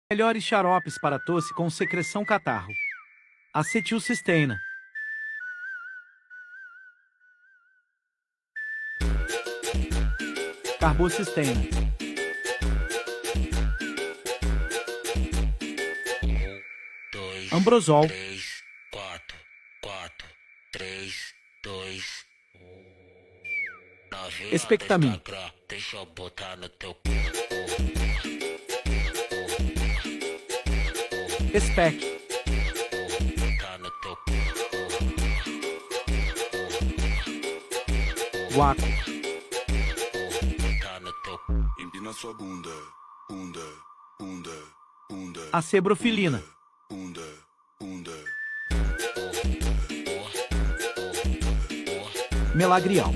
Melhores xaropes para tosse com secreção catarro. Acetilcisteína. Carbocisteína. Ambrosol. 3, 4, 4, 3, 2, 1. Espectamin. Deixa eu botar no teu Spec. Guaco. Empina sua bunda, bunda, bunda, bunda. Acebrofilina. Bunda, bunda. Melagrial.